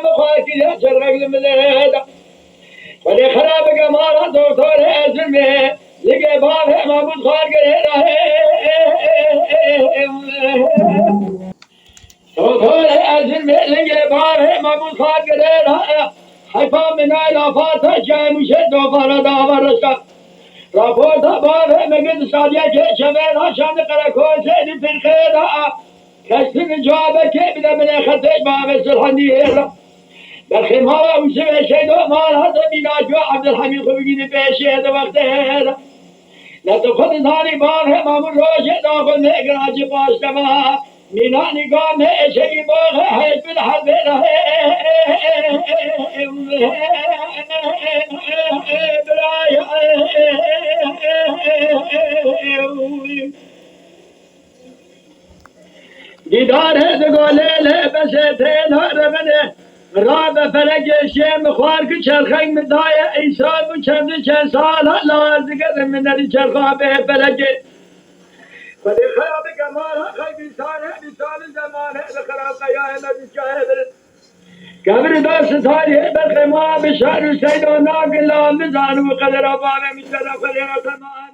مخاكي شرق المدينة ولی خراب کمالا دکتر اسمی لگے باب ہے محمود خان کے رہے دکتر اسمی لگے باب ہے محمود خان کے رہے حیفا من الافات شاہ مشد دوبارہ دعوی رشا رپورت باب ہے مگد سادیہ کے شبیدہ شاند قرقون سے دی فرقیدہ کسی من جواب کے بدہ من خطیج باب سلحانی ہے بالخمارة وسمع شيء مال هذا بيناجوا عبد الحميد خبيجين بيشي هذا وقت هذا لا تأخذ ثاني بار هم روشة تأخذ نقراج باش تما ميناني قام شيء بار هاي بالحرب دیدار ہے دگولے لے بسے تھے نار بنے راب فلک شیم خوار که چرخنگ مدای ایسان و چند سال لاز گرم من چرخا به فلک ولی خراب کمال خیلی بیسان ہے بیسان زمان ہے خراب قیاه نبی شاہد قبر دست تاری ہے بلخ ما بشار سید و ناگ اللہ مزان و قدر آبان مشتر فلیر تمان